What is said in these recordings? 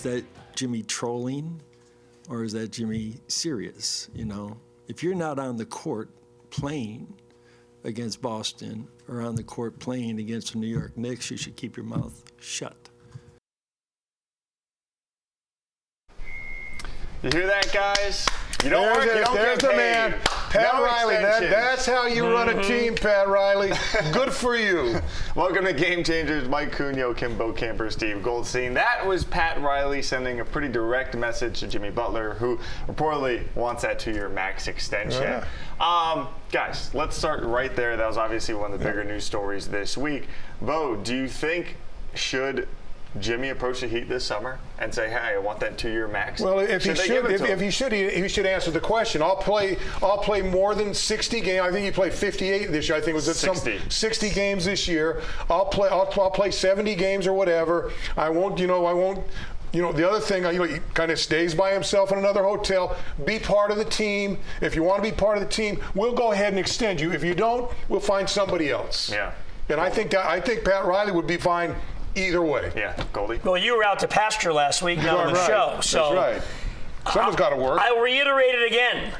that Jimmy trolling or is that Jimmy serious? If you're not on the court playing against Boston or on the court playing against the New York Knicks, you should keep your mouth shut. You hear that, guys? You don't work, you don't get paid. Man. Pat Riley, that's how you run a team, Pat Riley. Good for you. Welcome to Game Changers. Mike Cunio, Kim Bokamper, Steve Goldstein. That was Pat Riley sending a pretty direct message to Jimmy Butler, who reportedly wants that 2-year max extension. Yeah. Guys, let's start right there. That was obviously one of the bigger news stories this week. Bo, do you think should Jimmy approach the Heat this summer and say, "Hey, I want that 2-year max"? Well, if he should answer the question. I'll play more than 60 games. I think he played 58 this year. I think it was 60 games this year. I'll play 70 games or whatever. I won't. The other thing, he kind of stays by himself in another hotel. Be part of the team. If you want to be part of the team, we'll go ahead and extend you. If you don't, we'll find somebody else. Yeah. And I think Pat Riley would be fine either way. Yeah, Goldie. Well, you were out to pasture last week, not on the show. So that's right. Someone's got to work. I'll reiterate it again.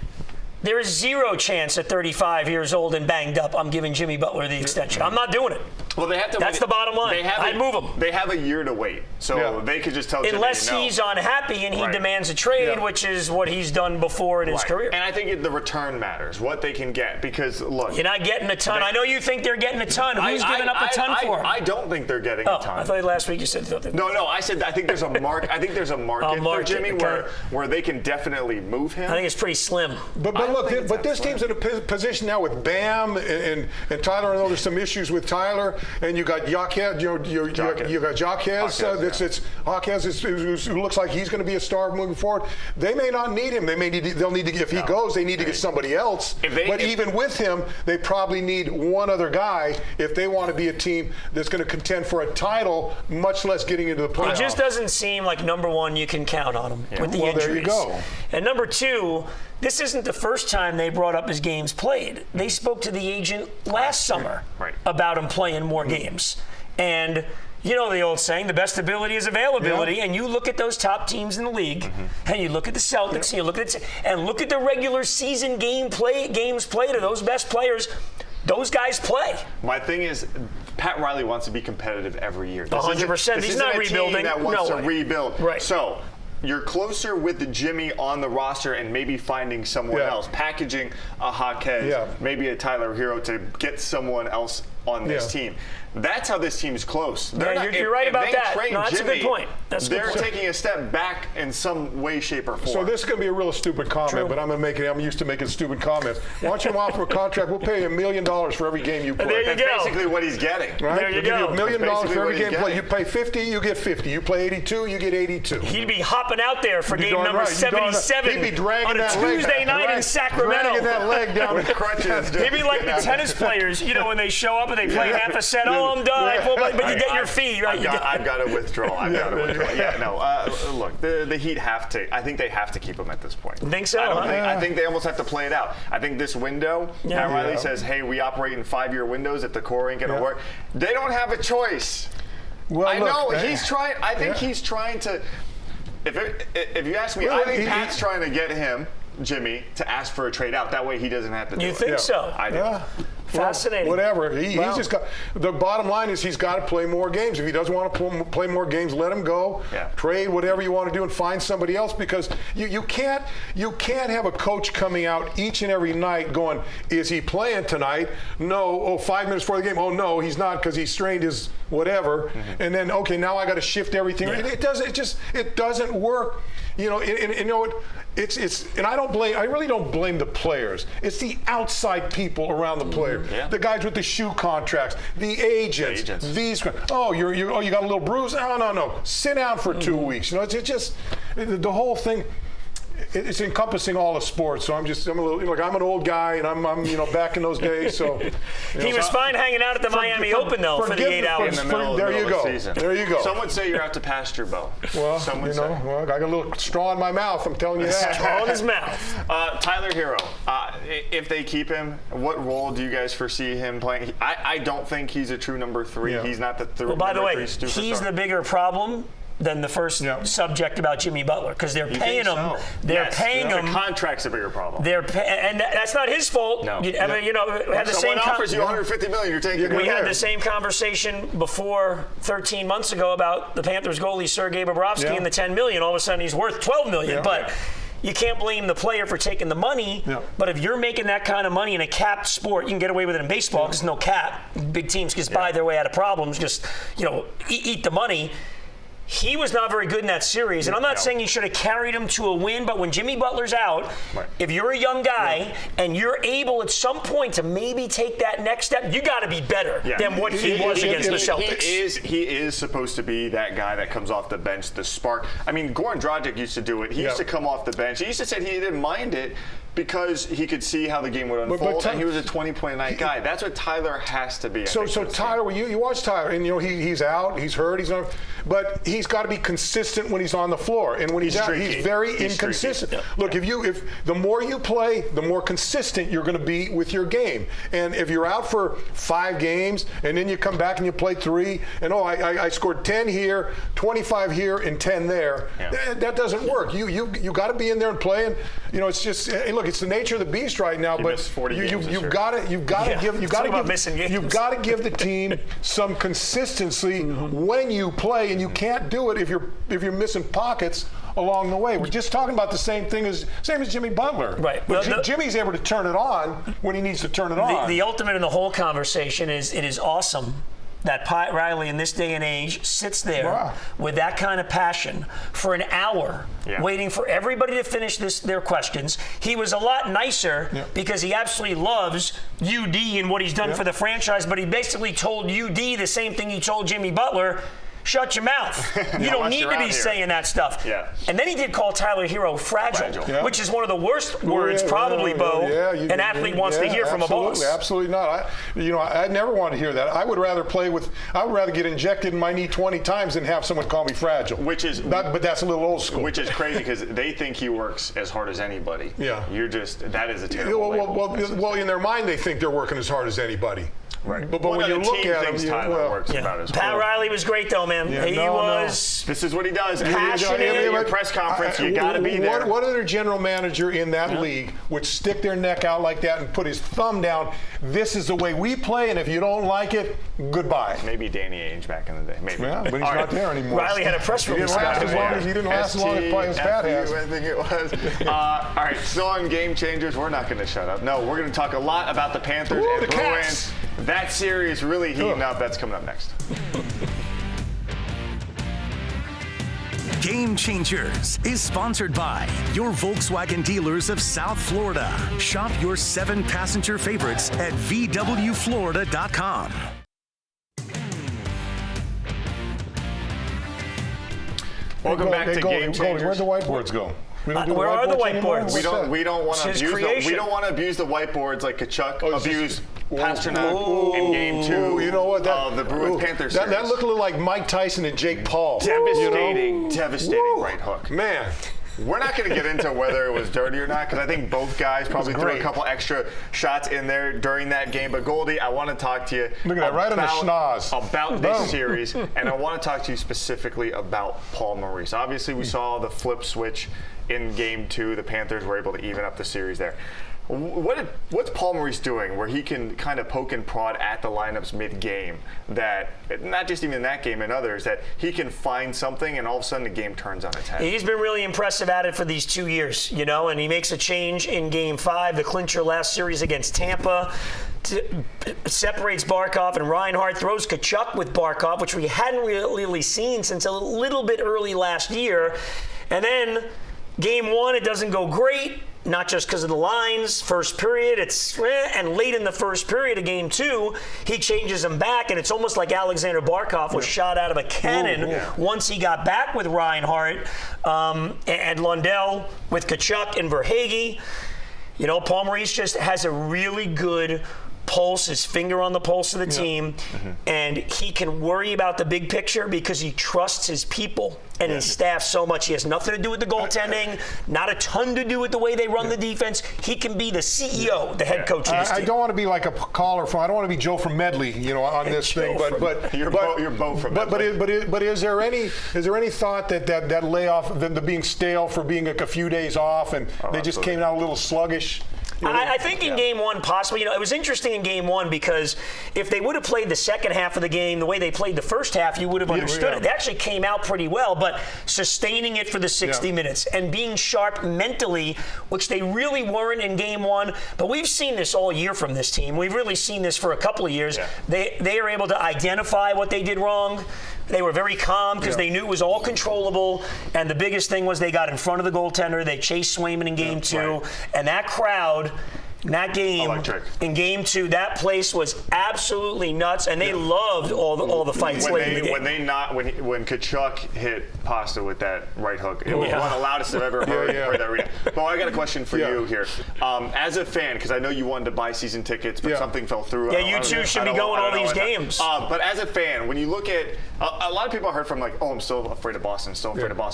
There is zero chance at 35 years old and banged up I'm giving Jimmy Butler the extension. I'm not doing it. Well, they have to. That's the bottom line. I'd move him. They have a year to wait, so they could just tell Jimmy unless he's unhappy and he demands a trade, which is what he's done before in his career. And I think the return matters, what they can get, because look, you're not getting a ton. I know you think they're getting a ton. Who's giving up a ton for him? I don't think they're getting a ton. I thought last week you said something. No. I said I think there's a market for Jimmy where they can definitely move him. I think it's pretty slim. But look, this team's in a position now with Bam and Tyler. I know there's some issues with Tyler, and you got Jaquez. You got Jaquez. Who looks like he's going to be a star moving forward. They may not need him. They'll need to. If he goes, they need to get somebody else. Even with him, they probably need one other guy if they want to be a team that's going to contend for a title, much less getting into the playoffs. It just doesn't seem like, number one, you can count on him with the injuries. There you go. And number two, this isn't the first time they brought up his games played. They spoke to the agent last summer about him playing more games. And you know the old saying, the best ability is availability. And you look at those top teams in the league, and you look at the Celtics, and you look at the regular season games played of those best players. Those guys play. My thing is, Pat Riley wants to be competitive every year. 100%. He's not rebuilding. Team that wants to rebuild. Right. So you're closer with Jimmy on the roster and maybe finding someone else, packaging a Jaquez, maybe a Tyler Herro to get someone else on this team. That's how this team is close. You're right about that. No, that's a good point. They're taking a step back in some way, shape, or form. So this is going to be a real stupid comment, but I'm going to make it. I'm used to making stupid comments. Why don't you offer a contract? We'll pay you $1 million for every game you play. There you go. That's basically what he's getting. Right? There you give you $1 million for every game you play. You pay 50, you get 50. You play 82, you get 82. He'd be hopping out there for game number 77 He'd be dragging on a Tuesday night in Sacramento. Dragging that leg down with crutches. He'd be like the tennis players, when they show up and they play half a set. Oh, I'm done. But you get your fee, right? I've got to withdraw. Look, the Heat have to. I think they have to keep him at this point. You think so? I think they almost have to play it out. I think this window, Pat Riley says, hey, we operate in 5-year windows if the core ain't going to work. They don't have a choice. Well, I know he's trying. I think he's trying to. If you ask me, I think Pat's trying to get Jimmy, to ask for a trade out. That way he doesn't have to do it. You think so? I do. Fascinating. Whatever. He's just got. The bottom line is he's got to play more games. If he doesn't want to play more games, let him go. Trade whatever you want to do and find somebody else, because you can't have a coach coming out each and every night going, is he playing tonight? No. Oh, 5 minutes before the game. Oh no, he's not because he strained his whatever. And then now I got to shift everything. It doesn't work. And I really don't blame the players. It's the outside people around the player. The guys with the shoe contracts, the agents. These. You got a little bruise? No. Sit down for 2 weeks. It's just the whole thing. It's encompassing all of sports. So I'm a little I'm an old guy, and I'm back in those days. So he was fine hanging out at the Miami Open though for the 8 hours. In the middle of the season. There you go. Some would say you're out to pasture, Bo. Well, I got a little straw in my mouth. I'm telling you that. Straw in his mouth. Tyler Herro. If they keep him, what role do you guys foresee him playing? I don't think he's a true number 3. He's not the third. Well, by the way, he's the bigger problem than the first subject about Jimmy Butler because they're paying him. So? They're paying him. The contract's a bigger problem. And that's not his fault. No. I mean, had the someone same offers you $150 million, you're taking it. We had the same conversation before 13 months ago about the Panthers goalie Sergei Bobrovsky and the $10 million. All of a sudden, he's worth $12 million. But you can't blame the player for taking the money. But if you're making that kind of money in a capped sport, you can get away with it in baseball because no cap. Big teams just buy their way out of problems. Just eat the money. He was not very good in that series, and I'm not saying he should have carried him to a win, but when Jimmy Butler's out, if you're a young guy and you're able at some point to maybe take that next step, you got to be better than what he was against the Celtics. He is supposed to be that guy that comes off the bench, the spark. I mean, Goran Dragic used to do it. He used to come off the bench. He used to say he didn't mind it because he could see how the game would unfold, and he was a 20-point night guy. That's what Tyler has to be. So Tyler, when you watch Tyler, and he's out, he's hurt, but he's got to be consistent when he's on the floor, and when he's out, he's very inconsistent. Look, if the more you play, the more consistent you're going to be with your game. And if you're out for 5 games, and then you come back and you play 3, and I scored 10 here, 25 here, and 10 there, that doesn't work. You got to be in there and play, and it's just look. It's the nature of the beast right now, but you've got to give the team some consistency when you play, and you can't do it if you're missing pockets along the way. We're just talking about the same as Jimmy Butler. Right. But Jimmy's able to turn it on when he needs to turn it on. The ultimate in the whole conversation is it is awesome that Pat Riley in this day and age sits there with that kind of passion for an hour waiting for everybody to finish their questions. He was a lot nicer because he absolutely loves UD and what he's done for the franchise, but he basically told UD the same thing he told Jimmy Butler. Shut your mouth. You don't need to be saying that stuff. And then he did call Tyler Herro fragile. Which is one of the worst words probably, Bo, an athlete wants to hear from a boss. Absolutely not. I never want to hear that. I would rather get injected in my knee 20 times than have someone call me fragile. But that's a little old school. Which is crazy because they think he works as hard as anybody. That is a terrible label. Well, in their mind, they think they're working as hard as anybody. Right. But when you look at him, Tyler works about as Pat Riley was great, though, man. This is what he does. Passionate. In your press conference, you got to be there. What other general manager in that league would stick their neck out like that and put his thumb down? This is the way we play, and if you don't like it, goodbye. Maybe Danny Ainge back in the day. Maybe. Yeah, but he's not there anymore. Riley had a press release. He didn't last as long as Pat has. I think it was. All right, still on Game Changers. We're not going to shut up. No, we're going to talk a lot about the Panthers and Bruins. That series really heating up. That's coming up next. Game Changers is sponsored by your Volkswagen dealers of South Florida. Shop your 7 passenger favorites at VWFlorida.com. Welcome back to Game Changers. Where'd the whiteboards go? Where are the whiteboards? We don't want to abuse the whiteboards like Kachuk abused Pasternak in Game 2 of the Bruins-Panthers series. That looked a little like Mike Tyson and Jake Paul. Devastating right hook. Man. We're not going to get into whether it was dirty or not because I think both guys probably threw a couple extra shots in there during that game. But Goldie, I want to talk to you about this series, and I want to talk to you specifically about Paul Maurice. Obviously, we saw the flip switch in Game 2. The Panthers were able to even up the series there. What's Paul Maurice doing where he can kind of poke and prod at the lineups mid-game that, not just even in that game and others, that he can find something and all of a sudden the game turns on its head? He's been really impressive at it for these 2 years, and he makes a change in Game 5, the clincher last series against Tampa. Separates Barkov and Reinhart, throws Kachuk with Barkov, which we hadn't really seen since a little bit early last year. And then Game 1, it doesn't go great. Not just because of the lines, first period, and late in the first period of Game 2, he changes him back, and it's almost like Alexander Barkov was shot out of a cannon once he got back with Reinhart and Lundell with Kachuk and Verhaeghe. Paul Maurice just has a really good pulse, his finger on the pulse of the team, and he can worry about the big picture because he trusts his people and his staff so much. He has nothing to do with the goaltending, not a ton to do with the way they run the defense. He can be the CEO, the head coach of this team. I don't want to be like a caller from. I don't want to be Joe from Medley, on this thing. But you're Bo from Medley. But is there any thought that layoff, the being stale for being a few days off, and they just came out a little sluggish? I think in game one, possibly. It was interesting in game one because if they would have played the second half of the game the way they played the first half, you would have understood it. They actually came out pretty well, but sustaining it for the 60 minutes and being sharp mentally, which they really weren't in game one. But we've seen this all year from this team. We've really seen this for a couple of years. Yeah. They are able to identify what they did wrong. They were very calm because they knew it was all controllable. And the biggest thing was they got in front of the goaltender. They chased Swayman in game two. And that crowd, in that game, in game two, that place was absolutely nuts. And they loved all the fights late in the game. When Kachuk hit Pasta with that right hook, it was one of the loudest I've ever heard that arena. But I got a question for you here. As a fan, because I know you wanted to buy season tickets, but something fell through. Yeah, you two should be going all these games. But as a fan, when you look at a lot of people I heard from I'm still afraid of Boston,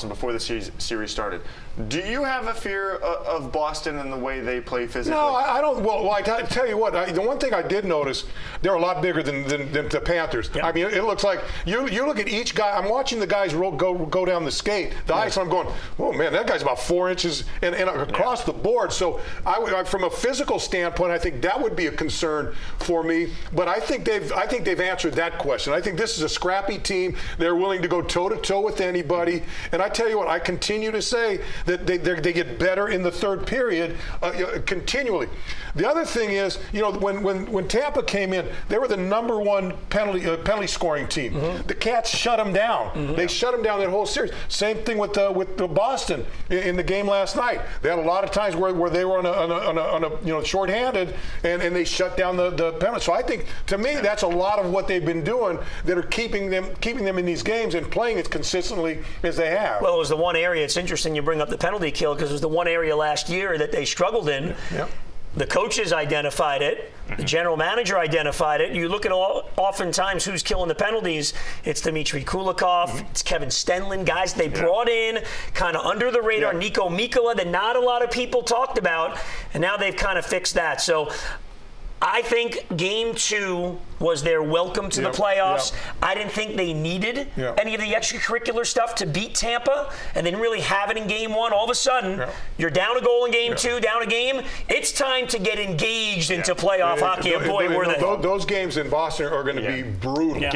before the series started. Do you have a fear of Boston and the way they play physically? No, I don't. Well, I tell you what, the one thing I did notice, they're a lot bigger than the Panthers. I mean, it looks like you look at each guy. I'm watching the guys go down the skate, the ice, and I'm going, oh man, that guy's about 4 inches and across the board. So from a physical standpoint, I think that would be a concern for me. But I think they've answered that question. I think this is a scrappy team. They're willing to go toe to toe with anybody. And I tell you what, I continue to say that they get better in the third period continually. The other thing is, when Tampa came in, they were the #1 penalty scoring team. The Cats shut them down. They shut them down that whole series. Same thing with the Boston in the game last night. They had a lot of times where they were on a shorthanded, and they shut down the penalty. So I think, to me, that's a lot of what they've been doing that are keeping them in these games and playing as consistently as they have. Well, it was the one area. It's interesting you bring up the penalty kill because it was the one area last year that they struggled in. The coaches identified it. The general manager identified it. You look at oftentimes who's killing the penalties. It's Dmitry Kulikov. It's Kevin Stenlin, guys they brought in kind of under the radar. Nico Mikkola that not a lot of people talked about, and now they've kind of fixed that. So I think game two was their welcome to the playoffs. I didn't think they needed any of the extracurricular stuff to beat Tampa, and they didn't really have it in game one. All of a sudden, you're down a goal in game two, down a game. It's time to get engaged into playoff hockey. And boy, were they. Those games in Boston are going to be brutal.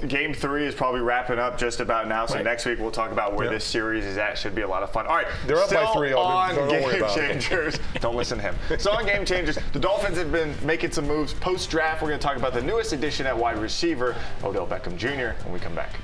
Game three is probably wrapping up just about now, so next week we'll talk about where this series is at. Should be a lot of fun. All right, they're up by 3. On Game Changers. Don't listen to him. So on Game Changers, the Dolphins have been making some moves post-draft. We're going to talk about the newest addition at wide receiver, Odell Beckham Jr., when we come back.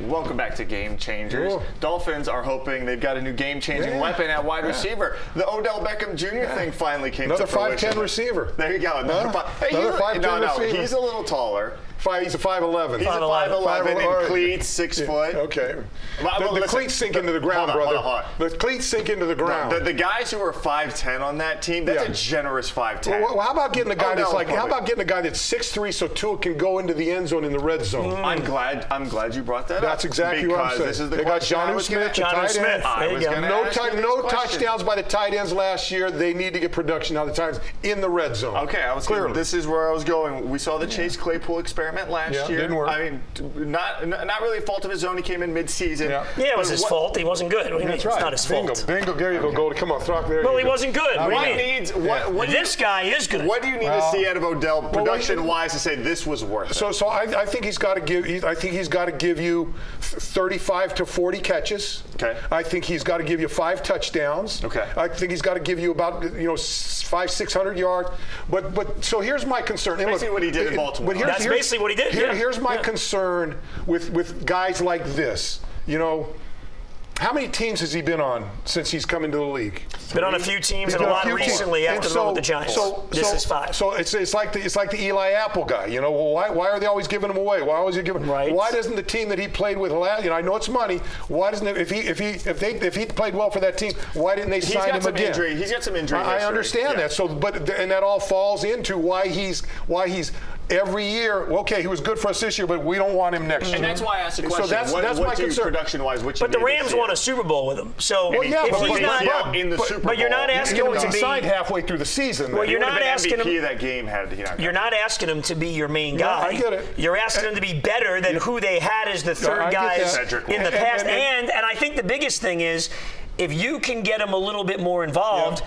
Welcome back to Game Changers. Ooh. Dolphins are hoping they've got a new game-changing weapon at wide receiver. The Odell Beckham Jr. thing finally came to fruition. Another 5'10" receiver. There you go. Another 5'10" receiver. He's a little taller. He's a 5'11". He's a 5'11" in cleats, 6 foot. Okay. The cleats sink into the ground, brother. Hold on. The cleats sink into the ground. The guys who are 5'10" on that team, that's a generous 5'10". Well, how about getting a guy that's how about getting a guy that's 6'3" so Tua can go into the end zone in the red zone? I'm glad you brought that up. That's exactly what I'm saying. This is the they got question Jonnu Smith, the tight end. No touchdowns by the tight ends last year. They need to get production now. The times in the red zone. Okay, clearly. This is where I was going. We saw the Chase Claypool experiment last year. Didn't work. I mean, not really a fault of his own. He came in mid-season. Yeah, it was his fault. He wasn't good. That's right. It's not his fault. Bingo. There you go, Goldie. Come on, Throck. There. Well, he wasn't good. This guy is good. What do you need to see out of Odell production-wise to say this was worth it? So I think he's got to give. I think he's got to give you 35 to 40 catches. Okay. I think he's got to give you 5 touchdowns. Okay. I think he's got to give you about 500-600 yards. But so here's my concern. Basically what he did in Baltimore. That's basically what he did. Here's my concern with guys like this. How many teams has he been on since he's come into the league? Been on a few teams and a lot recently after the run with the Giants. This is 5. So it's like the Eli Apple guy. You know, well, why are they always giving him away? Why always giving? Right. Why doesn't the team that he played with last? You know, I know it's money. Why doesn't it, if he played well for that team? Why didn't they sign him again? He's got some injury. I understand that. So, and that all falls into why he's every year. Okay, he was good for us this year, but we don't want him next year. And that's why I asked the question. So that's my concern. Production-wise, but the Rams won a Super Bowl with him. So well, yeah, if he's not in the Super Bowl, but you're not asking him to be signed halfway through the season. Well, you're not asking MVP him. That game had he not. You're not asking him to be your main guy. I get it. You're asking him to be better than who they had as the third guys in the past. And I think the biggest thing is if you can get him a little bit more involved.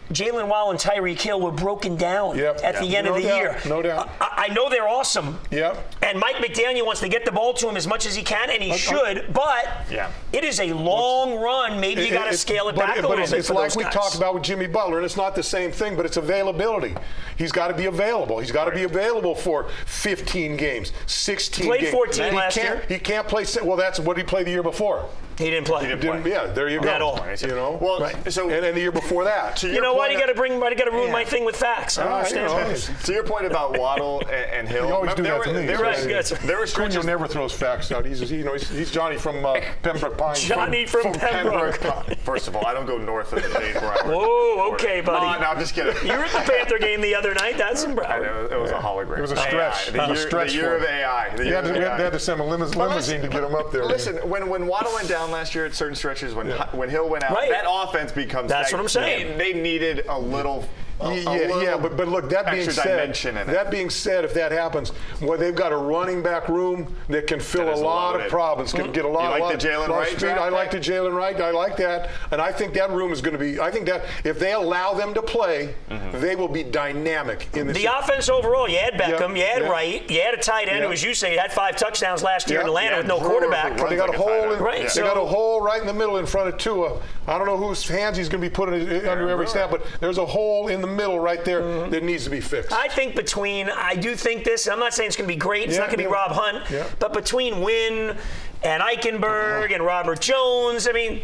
Jalen Waddle and Tyreek Hill were broken down at the end of the year. No doubt. I know they're awesome. Yep. And Mike McDaniel wants to get the ball to him as much as he can, and he should. But it is a long run. Maybe you got to scale it back a little bit. It's for like those we guys. talked about with Jimmy Butler, and it's not the same thing, but it's availability. He's got to be available. He's got to be available for 15 games, 16 Played games. 14 last year. He can't play. Well, that's what he played the year before. He didn't play. Yeah, there you go. At all. You know. Well, so and the year before that. You know why you got to ruin my thing with facts? I don't understand. To your point about Waddle and Hill, you always do that to me. There were stretches. Cunha never throws facts out. He's Johnny from Pembroke Pines. Johnny from Pembroke. First of all, I don't go north of the Dade where I work. Whoa, okay, buddy. No, I'm just kidding. You were at the Panther game the other night. That's impressive. It was a hologram. It was a stretch. The year of AI. We had to send a limousine to get him up there. Listen, when Waddle went down last year at certain stretches, when Hill went out, that offense becomes. That's what I'm saying. They needed a little. But look, that being said, if that happens, well, they've got a running back room that can fill a lot of problems, can get a lot of the Jalen Wright speed. I like the Jalen Wright. I like that, and I think that room is going to be. I think that if they allow them to play, they will be dynamic in this. The offense overall, you had Beckham, you had Wright, you had a tight end who, as you say, had 5 touchdowns last year in Atlanta with no quarterback. But they got a hole. They got a hole right in the middle in front of Tua. I don't know whose hands he's going to be putting under every snap, but there's a hole in the middle right there that needs to be fixed. I think I do think this, I'm not saying it's going to be great, it's not going to be Rob Hunt, but between Wynn and Eichenberg and Robert Jones, I mean,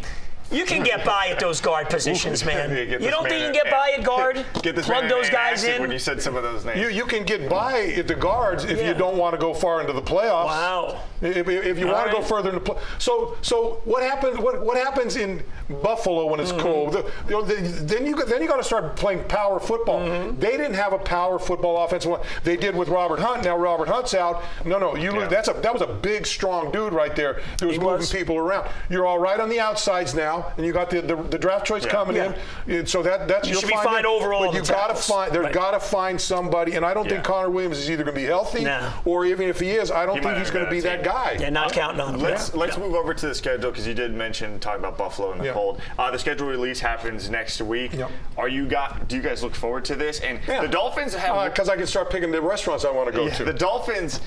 you can get by at those guard positions, man. You don't think you can get by at guard? Plug those guys in? When you said some of those names. You can get by at the guards if you don't want to go far into the playoffs. Wow. If you want to go further in the play. So what happens? What happens in Buffalo when it's cold? Then you got to start playing power football. They didn't have a power football offensive line. They did with Robert Hunt. Now Robert Hunt's out. No, you lose. That was a big, strong dude right there who was moving people around. You're all right on the outsides now. And you got the draft choice coming in, and so that's you should be fine overall. But you got to find somebody, and I don't think Connor Williams is either going to be healthy, or even if he is, I don't think he's going to be that guy. Yeah, not counting on him. Let's move over to the schedule because you did talk about Buffalo and the cold. The schedule release happens next week. Do you guys look forward to this? And the Dolphins have because I can start picking the restaurants I want to go to. The Dolphins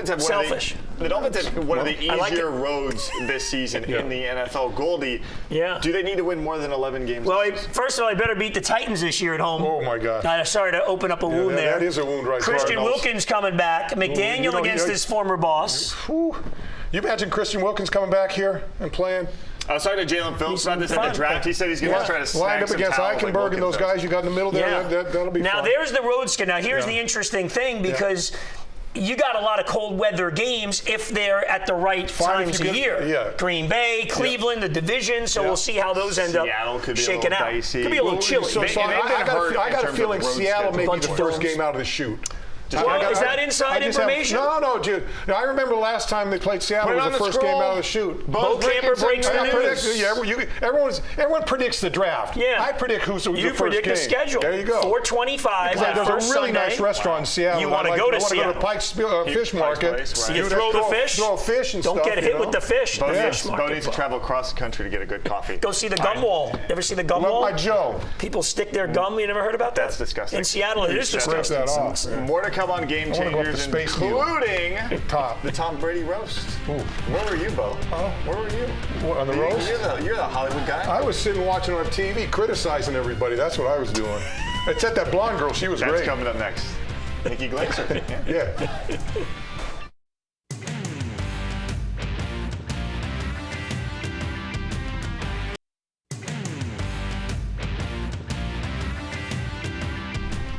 have one of the easier roads this season in the NFL. Goldie. Yeah. Do they need to win more than 11 games? Well, first of all, I better beat the Titans this year at home. Oh, my God. Sorry to open up a wound there. That is a wound right there. Christian Wilkins coming back. McDaniel against his former boss. You imagine Christian Wilkins coming back here and playing? I was talking to Jalen Phillips about this at the draft. He said he's going to try to snag line up some against Eichenberg and those guys you got in the middle there. That'll be now, fun. there's the road schedule. Now, here's the interesting thing because you got a lot of cold weather games if they're at the right times of year. Green Bay, Cleveland, the division. So we'll see how those end up shaking out. Dicey. Could be a little chilly. So I got a feeling Seattle may be the first game out of the chute. Well, is that inside information? No, dude. I remember last time they played Seattle was the first game out of the chute. Bo Camper breaks the news. Everyone predicts the draft. Yeah. I predict who's the first game. You predict the schedule. There you go. 4:25. There's a really nice restaurant in Seattle. You want to go to Seattle? I want to go to Pike's Fish Market. You throw the fish. Throw fish and stuff. Don't get hit with the fish. Bo needs to travel across the country to get a good coffee. Go see the gum wall. Ever see the gum wall? Love my Joe. People stick their gum. You never heard about that? That's disgusting. In Seattle, it is disgusting. More to come on Game Changers, including the Tom Brady roast. Where were you, Bo? Where were you? On the roast? You're the Hollywood guy. I was sitting watching on TV, criticizing everybody. That's what I was doing. Except that blonde girl, she was great. That's coming up next. Nikki Glaser. Yeah.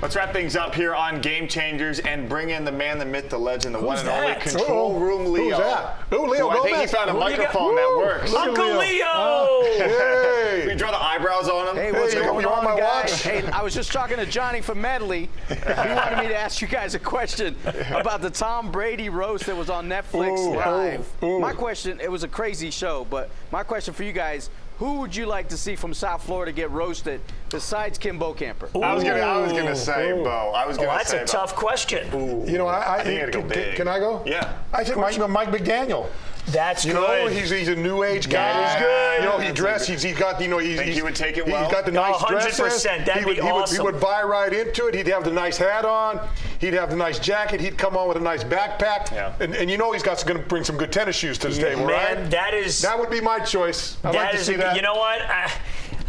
Let's wrap things up here on Game Changers and bring in the man, the myth, the legend, the one and only that? Control Room Leo. Who's that? Oh, Leo, I think he found a microphone that works. Uncle Leo! Hey! We draw the eyebrows on him. Hey, what's Hey, going you want on, my guys? watch? Hey, I was just talking to Johnny from Medley. He wanted me to ask you guys a question about the Tom Brady roast that was on Netflix Live. My question, it was a crazy show, but my question for you guys, who would you like to see from South Florida get roasted besides Kim Camper? I was gonna say Bo. That's a tough question. You know, I think it'd go big. Can I go? Yeah. I think Mike McDaniel. That's You good. know, he's a new age guy. That is good. You know, he dressed. He's got. You know, Think he would take it well? He's got the nice 100%. dresses. That'd be awesome. He would buy right into it. He'd have the nice hat on. He'd have the nice jacket. He'd come on with a nice backpack. Yeah. And you know he's going to bring some good tennis shoes to the table, Man, right? that would be my choice. I'd like to see that. You know what?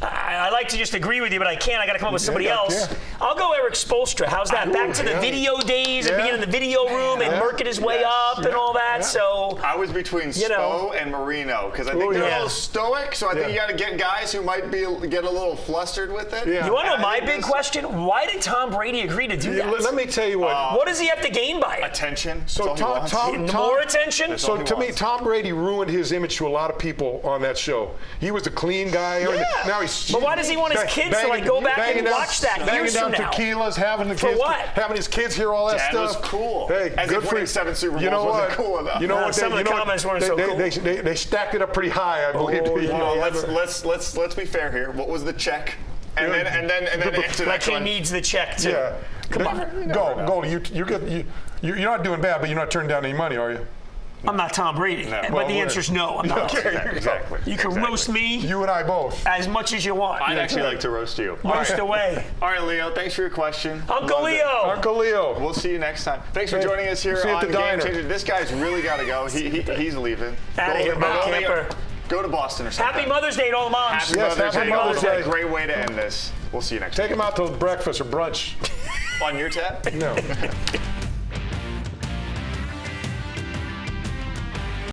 I like to just agree with you, but I can't. I got to come up with somebody else. Yeah. I'll go Eric Spoelstra. How's that? Back to the video days and being in the video room and working his way up and all that. Yeah. So I was between Spo and Marino because I think they're a little stoic. So I think you got to get guys who might get a little flustered with it. Yeah. You want to know my big question? Why did Tom Brady agree to do that? Let me tell you what. What does he have to gain by it? Attention. So More attention? So to me, Tom Brady ruined his image to a lot of people on that show. He was the clean guy. Yeah. Now he's. But why does he want his kids to go back and watch that years from now? Tequilas, having the kids, having his kids hear all that Dad stuff. was cool. Hey, As good if for winning 7 Super Bowls you know wasn't what? cool enough. You know what? Some of the comments weren't so cool. They stacked it up pretty high, I believe. Well, let's be fair here. What was the check? And then answer Like that he one. needs the check too. Yeah. Come on. Go. You're not doing bad, but you're not turning down any money, are you? I'm not Tom Brady. No. But Well, the answer is no, I'm not. Exactly. You can roast me You and I both. as much as you want. I'd actually like to roast you. Roast away. All right, Leo. Thanks for your question. Uncle Loved it. Leo. Uncle Leo. We'll see you next time. Thanks for joining us here See you at on the Game diner. Changer. This guy's really got to go. He's leaving. Outta here, Bo Camper. Go to Boston or something. Happy Mother's Day to all the moms. Happy Yes, Mother's happy Day. Mother's Day. Great way to end this. We'll see you next Take time. him out to breakfast or brunch. On your tab? No.